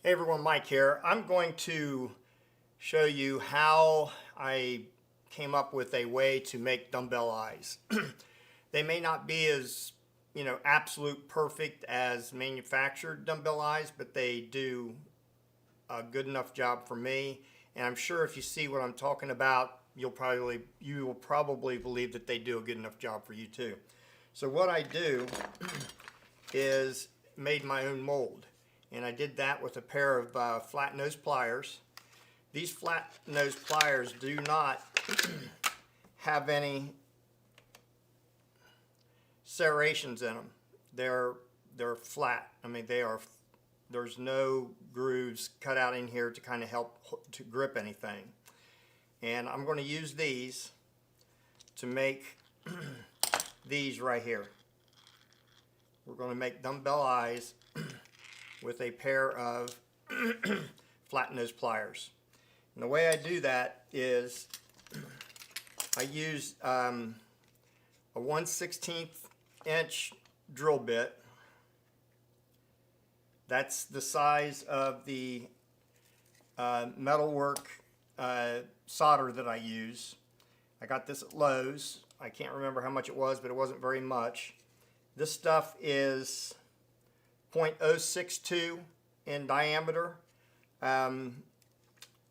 Hey everyone, Mike here. I'm going to show you how I came up with a way to make dumbbell eyes. They may not be as, absolute perfect as manufactured dumbbell eyes, but they do a good enough job for me. And I'm sure if you see what I'm talking about, you will probably believe that they do a good enough job for you too. So what I do is made my own mold. And I did that with a pair of flat nose pliers. These flat nose pliers do not have any serrations in them. They're flat. I mean, there's no grooves cut out in here to kind of help to grip anything. And I'm going to use these to make these right here. We're going to make dumbbell eyes with a pair of flat nose pliers. And the way I do that is I use a 1/16 inch drill bit. That's the size of the metalwork solder that I use. I got this at Lowe's. I can't remember how much it was, but it wasn't very much. This stuff is 0.062 in diameter, and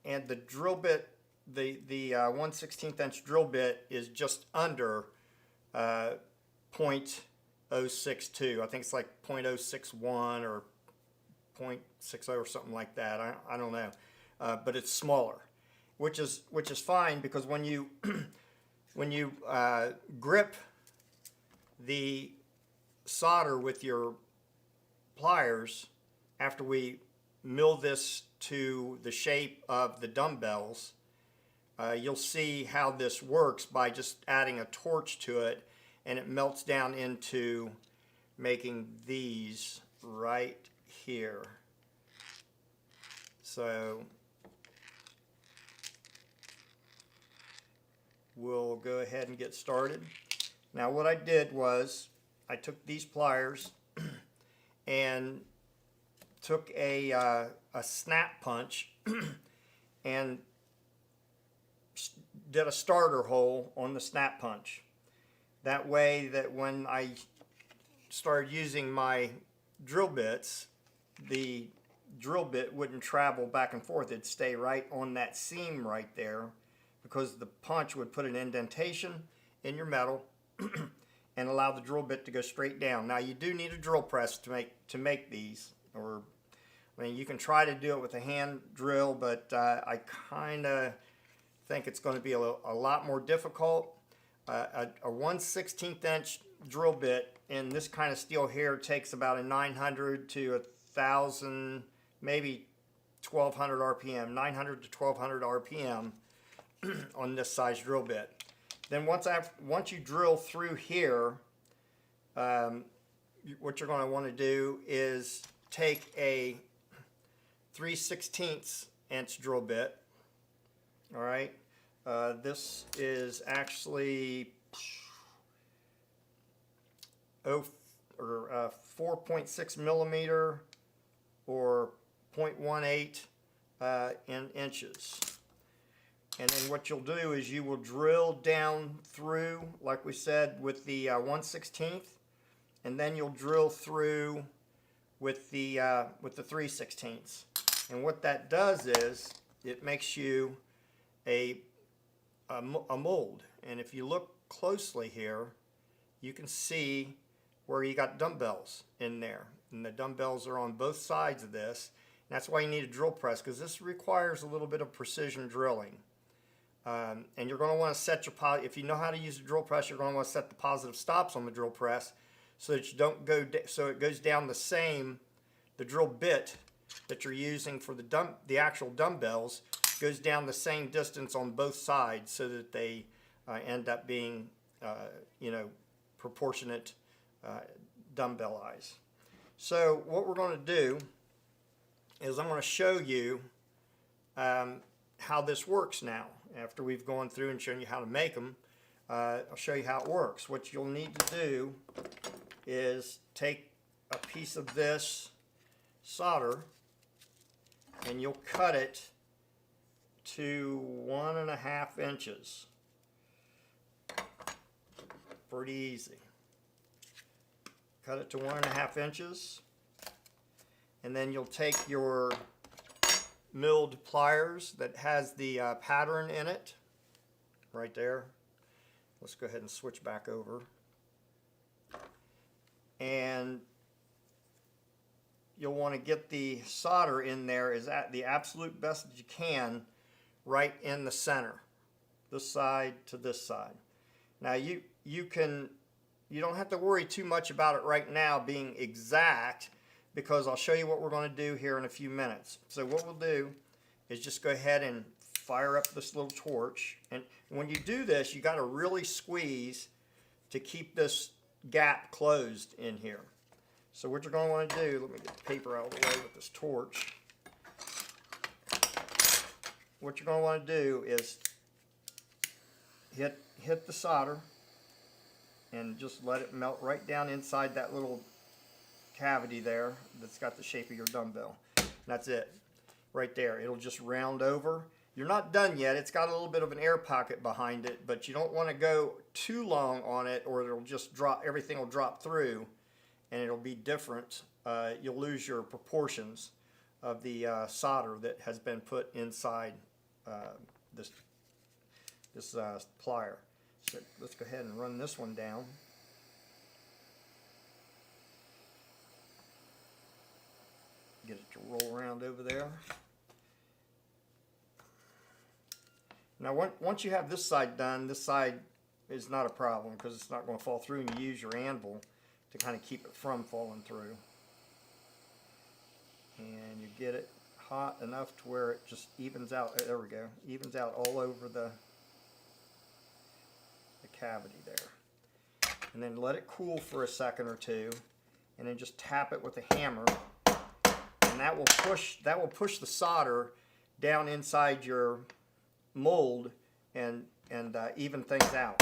the drill bit, the 1/16 inch drill bit is just under 0.062. I think it's like 0.061 or 0.60 or something like that. I don't know, but it's smaller, which is fine, because when you grip the solder with your pliers, after we mill this to the shape of the dumbbells, you'll see how this works by just adding a torch to it, and it melts down into making these right here. So we'll go ahead and get started. Now what I did was I took these pliers and took a snap punch and did a starter hole on the snap punch. That way that when I started using my drill bits, the drill bit wouldn't travel back and forth. It'd stay right on that seam right there, because the punch would put an indentation in your metal and allow the drill bit to go straight down. Now you do need a drill press to make these, or I mean, you can try to do it with a hand drill, but I kind of think it's going to be a lot more difficult. A 1/16 inch drill bit in this kind of steel here takes about a 900 to 1,000, maybe 1,200 RPM, 900 to 1,200 RPM on this size drill bit. Then once you drill through here, what you're going to want to do is take a 3/16 inch drill bit. All right, this is actually 4.6 millimeter or 0.18 in inches. And then what you'll do is you will drill down through, like we said, with the 1/16, and then you'll drill through with the 3/16. And what that does is it makes you a mold. And if you look closely here, you can see where you got dumbbells in there, and the dumbbells are on both sides of this. And that's why you need a drill press, because this requires a little bit of precision drilling. And you're going to want to set your, if you know how to use a drill press, you're going to want to set the positive stops on the drill press so that you don't go, so it goes down the drill bit that you're using for the actual dumbbells goes down the same distance on both sides, so that they end up being, proportionate dumbbell eyes. So what we're going to do is I'm going to show you how this works now. After we've gone through and shown you how to make them, I'll show you how it works. What you'll need to do is take a piece of this solder and you'll cut it to 1.5 inches. Pretty easy. Cut it to 1.5 inches, and then you'll take your milled pliers that has the pattern in it, right there. Let's go ahead and switch back over. And you'll want to get the solder in there as at the absolute best that you can, right in the center, this side to this side. Now you don't have to worry too much about it right now being exact, because I'll show you what we're going to do here in a few minutes. So what we'll do is just go ahead and fire up this little torch, and when you do this, you got to really squeeze to keep this gap closed in here. So what you're going to want to do, let me get the paper out of the way with this torch. What you're going to want to do is hit the solder and just let it melt right down inside that little cavity there that's got the shape of your dumbbell. And that's it, right there. It'll just round over. You're not done yet. It's got a little bit of an air pocket behind it, but you don't want to go too long on it, or it'll just drop. Everything will drop through, and it'll be different. You'll lose your proportions of the solder that has been put inside this plier. So let's go ahead and run this one down. Get it to roll around over there. Now once you have this side done, this side is not a problem because it's not going to fall through, and you use your anvil to kind of keep it from falling through. And you get it hot enough to where it just evens out. There we go. Evens out all over the cavity there. And then let it cool for a second or two, and then just tap it with a hammer, and that will push the solder down inside your mold and even things out.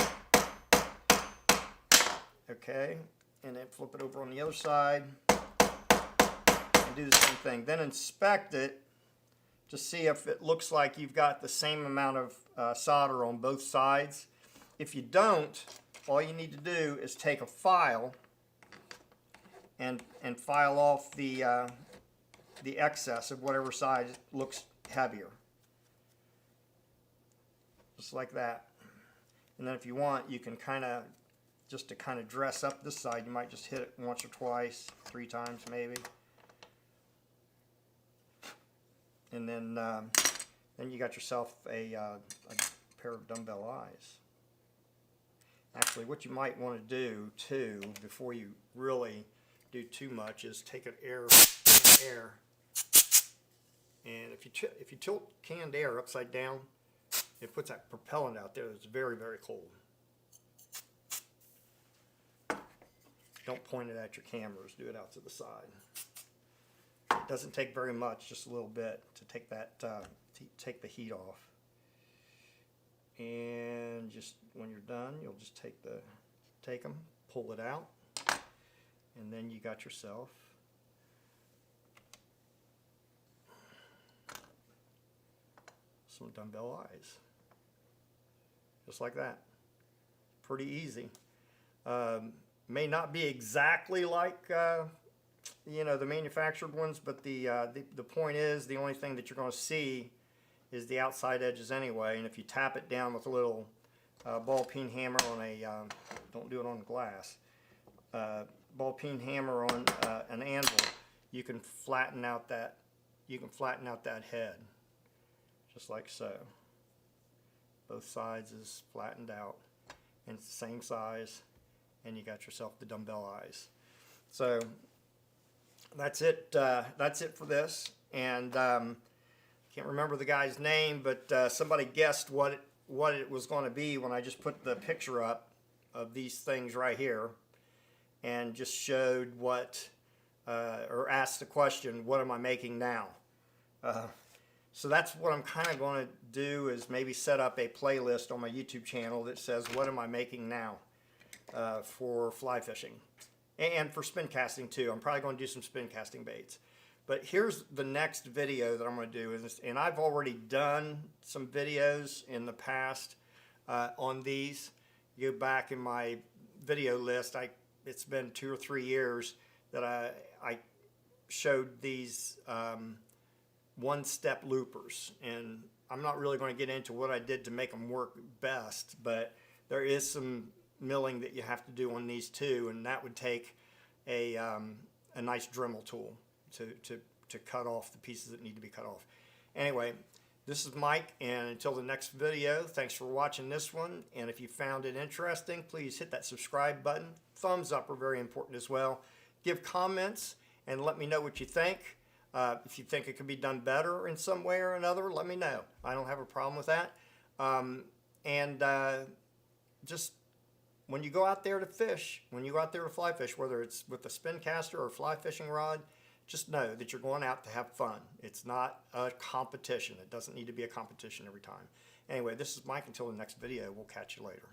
Okay, and then flip it over on the other side and do the same thing. Then inspect it to see if it looks like you've got the same amount of solder on both sides. If you don't, all you need to do is take a file and file off the excess of whatever side looks heavier. Just like that. And then if you want, you can just to dress up this side, you might just hit it once or twice, 3 times maybe. And then you got yourself a pair of dumbbell eyes. Actually, what you might want to do too, before you really do too much, is take an air, and if you tilt canned air upside down, it puts that propellant out there that's very, very cold. Don't point it at your cameras, do it out to the side. It doesn't take very much, just a little bit to take that, take the heat off. And just when you're done, you'll just take them, pull it out, and then you got yourself some dumbbell eyes. Just like that. Pretty easy. May not be exactly like the manufactured ones, but the point is, the only thing that you're going to see is the outside edges anyway. And if you tap it down with a little ball peen hammer on a don't do it on glass, ball peen hammer on an anvil, you can flatten out that head, just like so. Both sides is flattened out, and it's the same size, and you got yourself the dumbbell eyes. So that's it. That's it for this. And can't remember the guy's name, but somebody guessed what it was going to be when I just put the picture up of these things right here, and just showed or asked the question, what am I making now? So that's what I'm kind of going to do, is maybe set up a playlist on my YouTube channel that says, what am I making now, for fly fishing and for spin casting too. I'm probably going to do some spin casting baits. But here's the next video that I'm going to do, and I've already done some videos in the past on these. You go back in my video list, it's been 2 or 3 years that I showed these one-step loopers, and I'm not really going to get into what I did to make them work best, but there is some milling that you have to do on these too, and that would take a nice Dremel tool to cut off the pieces that need to be cut off. Anyway, this is Mike, and until the next video, thanks for watching this one, and if you found it interesting, please hit that subscribe button. Thumbs up are very important as well. Give comments and let me know what you think. If you think it could be done better in some way or another, let me know. I don't have a problem with that. Just when you go out there to fish, when you go out there to fly fish, whether it's with a spin caster or a fly fishing rod, just know that you're going out to have fun. It's not a competition. It doesn't need to be a competition every time. Anyway, this is Mike. Until the next video, we'll catch you later.